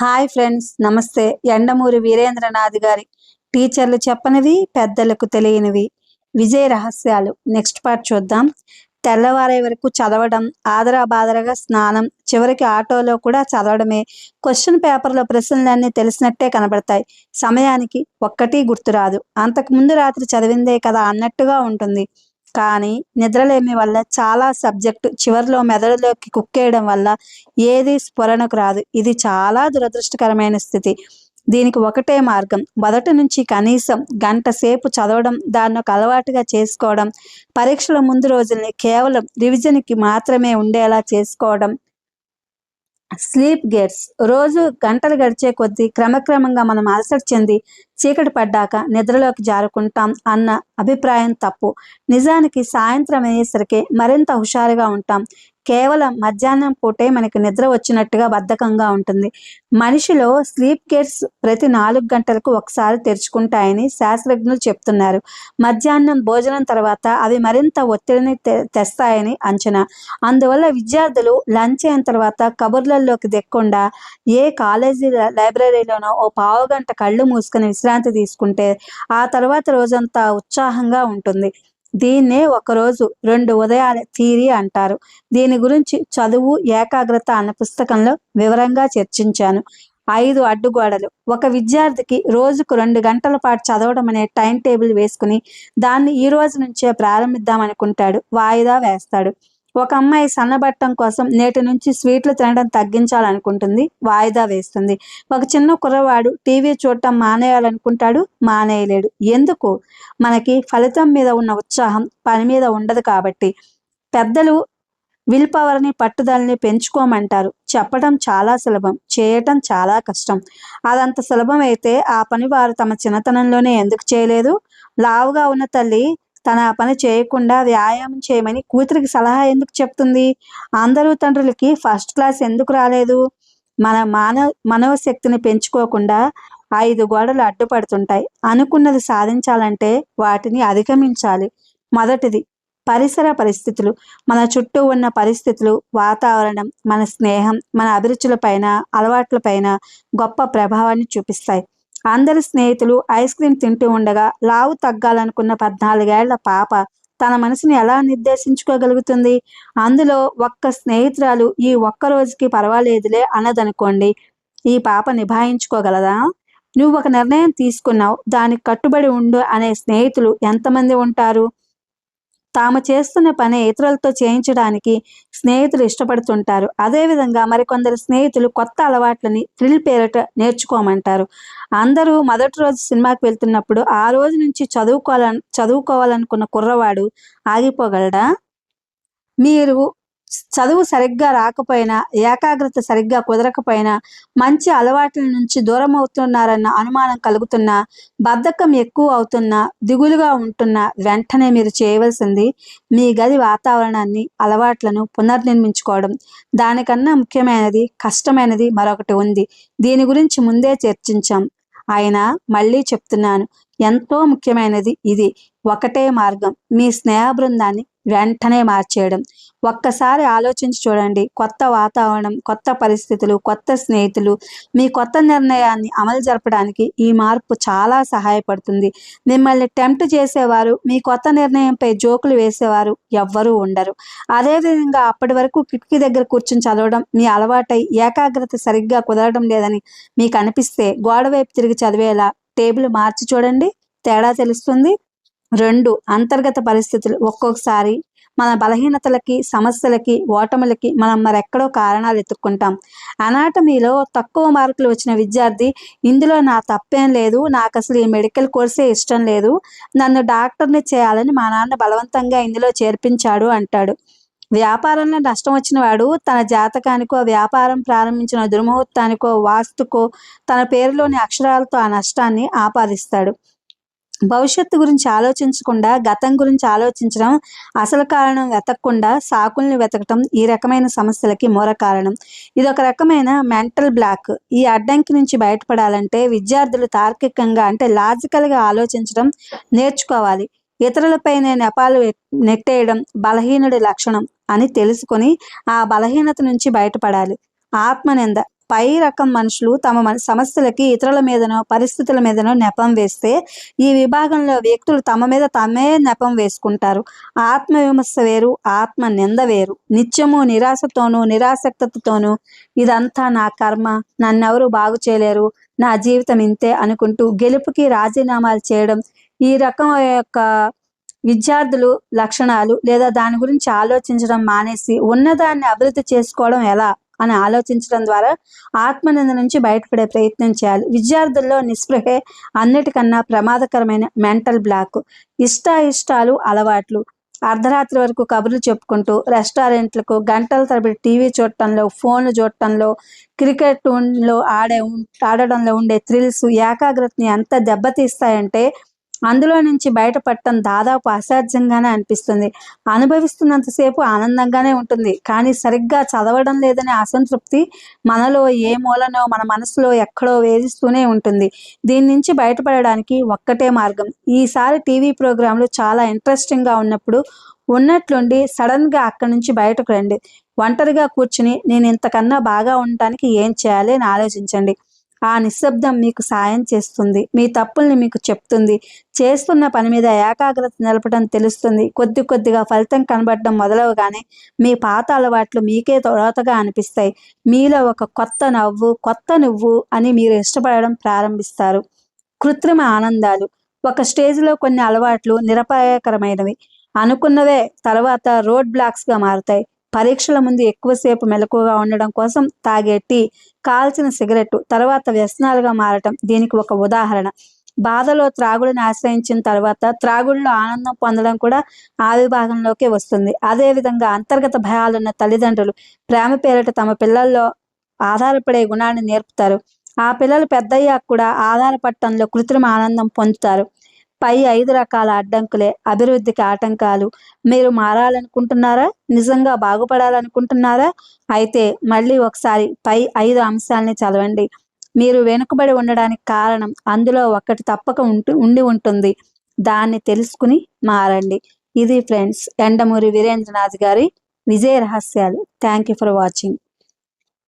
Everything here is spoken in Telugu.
హాయ్ ఫ్రెండ్స్, నమస్తే. యండమూరి వీరేంద్రనాథ్ గారి టీచర్లు చెప్పనివి, పెద్దలకు తెలియనివి విజయ రహస్యాలు నెక్స్ట్ పార్ట్ చూద్దాం. తెల్లవారే వరకు చదవడం, ఆదరా బాదరగా స్నానం, చివరికి ఆటోలో కూడా చదవడమే. క్వశ్చన్ పేపర్లో ప్రశ్నలన్నీ తెలిసినట్టే కనబడతాయి. సమయానికి ఒక్కటి గుర్తురాదు. అంతకుముందు రాత్రి చదివిందే కదా అన్నట్టుగా ఉంటుంది. కానీ నిద్రలేమి వల్ల చాలా సబ్జెక్టు చివరిలో మెదడులోకి కుక్కేయడం వల్ల ఏది స్ఫురణకు రాదు. ఇది చాలా దురదృష్టకరమైన స్థితి. దీనికి ఒకటే మార్గం. మొదటి నుంచి కనీసం గంట సేపు చదవడం, దాన్ని ఒక అలవాటుగా చేసుకోవడం, పరీక్షల ముందు రోజుల్ని కేవలం రివిజన్కి మాత్రమే ఉండేలా చేసుకోవడం. Sleep gates. రోజు గంటలు గడిచే కొద్దీ క్రమక్రమంగా మనం అలసట చెంది చీకటి పడ్డాక నిద్రలోకి జారుకుంటాం అన్న అభిప్రాయం తప్పు. నిజానికి సాయంత్రం అయ్యేసరికి మరింత హుషారుగా ఉంటాం. కేవలం మధ్యాహ్నం పూటే మనకి నిద్ర వచ్చినట్టుగా బద్ధకంగా ఉంటుంది. మనిషిలో స్లీప్ గేట్స్ ప్రతి 4 గంటలకు ఒకసారి తెరుచుకుంటాయని శాస్త్రజ్ఞులు చెప్తున్నారు. మధ్యాహ్నం భోజనం తర్వాత అవి మరింత ఒత్తిడిని తెస్తాయని అంచనా. అందువల్ల విద్యార్థులు లంచ్ అయిన తర్వాత కబుర్లలోకి దిక్కుండా ఏ కాలేజీ లైబ్రరీలోనో ఓ పావుగంట కళ్ళు మూసుకుని విశ్రాంతి తీసుకుంటే ఆ తర్వాత రోజంతా ఉత్సాహంగా ఉంటుంది. దీన్నే ఒకరోజు 2 ఉదయాల థియరీ అంటారు. దీని గురించి చదువు ఏకాగ్రత అన్న పుస్తకంలో వివరంగా చర్చించాను. 5 అడ్డుగోడలు. ఒక విద్యార్థికి రోజుకు 2 గంటల పాటు చదవడం అనే టైం టేబుల్ వేసుకుని దాన్ని ఈ రోజు నుంచే ప్రారంభిద్దామనుకుంటాడు. వాయిదా వేస్తాడు. ఒక అమ్మాయి సన్నబట్టం కోసం నేటి నుంచి స్వీట్లు తినడం తగ్గించాలనుకుంటుంది. వాయిదా వేస్తుంది. ఒక చిన్న కుర్రవాడు టీవీ చూడటం మానేయాలనుకుంటాడు. మానేయలేడు. ఎందుకు? మనకి ఫలితం మీద ఉన్న ఉత్సాహం పని మీద ఉండదు కాబట్టి. పెద్దలు విల్ పవర్ని, పట్టుదలని పెంచుకోమంటారు. చెప్పడం చాలా సులభం, చేయటం చాలా కష్టం. అదంత సులభం అయితే ఆ పని వారు తమ చిన్నతనంలోనే ఎందుకు చేయలేదు? లావుగా ఉన్న తల్లి తన పని చేయకుండా వ్యాయామం చేయమని కూతురికి సలహా ఎందుకు చెప్తుంది? అందరూ తండ్రులకి ఫస్ట్ క్లాస్ ఎందుకు రాలేదు? మన మనోశక్తిని పెంచుకోకుండా 5 గోడలు అడ్డుపడుతుంటాయి. అనుకున్నది సాధించాలంటే వాటిని అధిగమించాలి. మొదటిది పరిసర పరిస్థితులు. మన చుట్టూ ఉన్న పరిస్థితులు, వాతావరణం, మన స్నేహం, మన అభిరుచులపైన, అలవాట్లపైన గొప్ప ప్రభావాన్ని చూపిస్తాయి. అందరి స్నేహితులు ఐస్ క్రీమ్ తింటూ ఉండగా లావు తగ్గాలనుకున్న 14 ఏళ్ల పాప తన మనసుని ఎలా నిర్దేశించుకోగలుగుతుంది? అందులో ఒక్క స్నేహితురాలు ఈ ఒక్క రోజుకి పర్వాలేదులే అన్నదనుకోండి, ఈ పాప నిభాయించుకోగలదా? నువ్వు ఒక నిర్ణయం తీసుకున్నావు, దానికి కట్టుబడి ఉండు అనే స్నేహితులు ఎంతమంది ఉంటారు? తాము చేస్తున్న పని ఇతరులతో చేయించడానికి స్నేహితులు ఇష్టపడుతుంటారు. అదేవిధంగా మరికొందరు స్నేహితులు కొత్త అలవాట్లని థ్రిల్ పేరిట నేర్చుకోమంటారు. అందరూ మొదటి రోజు సినిమాకి వెళ్తున్నప్పుడు ఆ రోజు నుంచి చదువుకోవాలనుకున్న కుర్రవాడు ఆగిపోగలడా? మీరు చదువు సరిగ్గా రాకపోయినా, ఏకాగ్రత సరిగ్గా కుదరకపోయినా, మంచి అలవాట్ల నుంచి దూరం అవుతున్నారన్న అనుమానం కలుగుతున్నా, బద్ధకం ఎక్కువ అవుతున్నా, దిగులుగా ఉంటున్నా వెంటనే మీరు చేయవలసింది మీ గది వాతావరణాన్ని, అలవాట్లను పునర్నిర్మించుకోవడం. దానికన్నా ముఖ్యమైనది, కష్టమైనది మరొకటి ఉంది. దీని గురించి ముందే చర్చించాం. అయినా మళ్ళీ చెప్తున్నాను, ఎంతో ముఖ్యమైనది ఇది. ఒకటే మార్గం. మీ స్నేహ బృందాన్ని వెంటనే మార్చేయడం. ఒక్కసారి ఆలోచించి చూడండి. కొత్త వాతావరణం, కొత్త పరిస్థితులు, కొత్త స్నేహితులు, మీ కొత్త నిర్ణయాన్ని అమలు జరపడానికి ఈ మార్పు చాలా సహాయపడుతుంది. మిమ్మల్ని టెంప్ట్ చేసేవారు, మీ కొత్త నిర్ణయంపై జోకులు వేసేవారు ఎవ్వరూ ఉండరు. అదేవిధంగా అప్పటి వరకు కిటికీ దగ్గర కూర్చుని చదవడం మీ అలవాటై ఏకాగ్రత సరిగ్గా కుదరడం లేదని మీకు అనిపిస్తే గోడవైపు తిరిగి చదివేలా టేబుల్ మార్చి చూడండి, తేడా తెలుస్తుంది. 2 అంతర్గత పరిస్థితులు. ఒక్కొక్కసారి మన బలహీనతలకి, సమస్యలకి, ఓటములకి మనం మరెక్కడో కారణాలు ఎత్తుక్కుంటాం. అనాటమీలో తక్కువ మార్కులు వచ్చిన విద్యార్థి, ఇందులో నా తప్పేం లేదు, నాకు అసలు ఈ మెడికల్ కోర్సే ఇష్టం లేదు, నన్ను డాక్టర్ని చేయాలని మా నాన్న బలవంతంగా ఇందులో చేర్పించాడు అంటాడు. వ్యాపారంలో నష్టం వచ్చిన వాడు తన జాతకానికో, వ్యాపారం ప్రారంభించిన దుర్ముహూర్తానికో, వాస్తుకో తన పేరులోని అక్షరాలతో ఆ నష్టాన్ని ఆపాదిస్తాడు. భవిష్యత్తు గురించి ఆలోచించకుండా గతం గురించి ఆలోచించడం, అసలు కారణం వెతకకుండా సాకుల్ని వెతకటం ఈ రకమైన సమస్యలకి మూల కారణం. ఇదొక రకమైన మెంటల్ బ్లాక్. ఈ అడ్డంకి నుంచి బయటపడాలంటే విద్యార్థులు తార్కికంగా అంటే లాజికల్గా ఆలోచించడం నేర్చుకోవాలి. ఇతరులపైనే నెపాలు నెట్టేయడం బలహీనుడి లక్షణం అని తెలుసుకొని ఆ బలహీనత నుంచి బయటపడాలి. ఆత్మనింద. పై రకం మనుషులు తమ సమస్యలకి ఇతరుల మీదనో పరిస్థితుల మీదనో నెపం వేస్తే, ఈ విభాగంలో వ్యక్తులు తమ మీద తమే నెపం వేసుకుంటారు. ఆత్మవిమర్శ వేరు, ఆత్మ నింద వేరు. నిత్యము నిరాశతోనూ నిరాసక్తతోనూ ఇదంతా నా కర్మ, నన్నెవరు బాగు చేయలేరు, నా జీవితం ఇంతే అనుకుంటూ గెలుపుకి రాజీనామాలు చేయడం ఈ రకం యొక్క విద్యార్థులు లక్షణాలు. లేదా దాని గురించి ఆలోచించడం మానేసి ఉన్నదాన్ని అభివృద్ధి చేసుకోవడం ఎలా అని ఆలోచించడం ద్వారా ఆత్మనింద నుంచి బయటపడే ప్రయత్నం చేయాలి. విద్యార్థుల్లో నిస్పృహే అన్నిటికన్నా ప్రమాదకరమైన మెంటల్ బ్లాక్. ఇష్టాలు అలవాట్లు. అర్ధరాత్రి వరకు కబుర్లు చెప్పుకుంటూ రెస్టారెంట్లకు గంటల తరబడి టీవీ చూడటంలో, ఫోన్లు చూడటంలో, క్రికెట్లో ఆడడంలో ఉండే థ్రిల్స్ ఏకాగ్రతని ఎంత దెబ్బతీస్తాయంటే అందులో నుంచి బయటపడటం దాదాపు అసాధ్యంగానే అనిపిస్తుంది. అనుభవిస్తున్నంతసేపు ఆనందంగానే ఉంటుంది, కానీ సరిగ్గా చదవడం లేదనే అసంతృప్తి మనలో ఏ మూలనో మన మనసులో ఎక్కడో వేధిస్తూనే ఉంటుంది. దీని నుంచి బయటపడడానికి ఒక్కటే మార్గం. ఈసారి టీవీ ప్రోగ్రాంలు చాలా ఇంట్రెస్టింగ్గా ఉన్నప్పుడు ఉన్నట్లుండి సడన్గా అక్కడి నుంచి బయటకు రండి. ఒంటరిగా కూర్చుని నేను ఇంతకన్నా బాగా ఉండటానికి ఏం చేయాలి అని ఆలోచించండి. ఆ నిశ్శబ్దం మీకు సాయం చేస్తుంది, మీ తప్పుల్ని మీకు చెప్తుంది, చేస్తున్న పని మీద ఏకాగ్రత నిలపడం తెలుస్తుంది. కొద్ది కొద్దిగా ఫలితం కనబడడం మొదలవగానే మీ పాత అలవాట్లు మీకే తొలతగా అనిపిస్తాయి. మీలో ఒక కొత్త నువ్వు అని మీరు ఇష్టపడడం ప్రారంభిస్తారు. కృత్రిమ ఆనందాలు. ఒక స్టేజ్లో కొన్ని అలవాట్లు నిరపాయకరమైనవి అనుకున్నవే తర్వాత రోడ్ బ్లాక్స్గా మారుతాయి. పరీక్షల ముందు ఎక్కువసేపు మెలకువగా ఉండడం కోసం తాగే టీ, కాల్చిన సిగరెట్టు తర్వాత వ్యసనాలుగా మారటం దీనికి ఒక ఉదాహరణ. బాధలో త్రాగుడిని ఆశ్రయించిన తర్వాత త్రాగుడిలో ఆనందం పొందడం కూడా ఆ విభాగంలోకే వస్తుంది. అదేవిధంగా అంతర్గత భయాలున్న తల్లిదండ్రులు ప్రేమ పేరిట తమ పిల్లల్లో ఆధారపడే గుణాన్ని నేర్పుతారు. ఆ పిల్లలు పెద్దయ్యాక కూడా ఆధారపడటంలో కృత్రిమ ఆనందం పొందుతారు. పై 5 రకాల అడ్డంకులే అభివృద్ధికి ఆటంకాలు. మీరు మారాలనుకుంటున్నారా? నిజంగా బాగుపడాలనుకుంటున్నారా? అయితే మళ్ళీ ఒకసారి పై 5 అంశాలని చదవండి. మీరు వెనుకబడి ఉండడానికి కారణం అందులో ఒకటి తప్పక ఉండి ఉంటుంది. దాన్ని తెలుసుకుని మారండి. ఇది ఫ్రెండ్స్ యండమూరి వీరేంద్రనాథ్ గారి విజయ రహస్యాలు. Thank you for watching.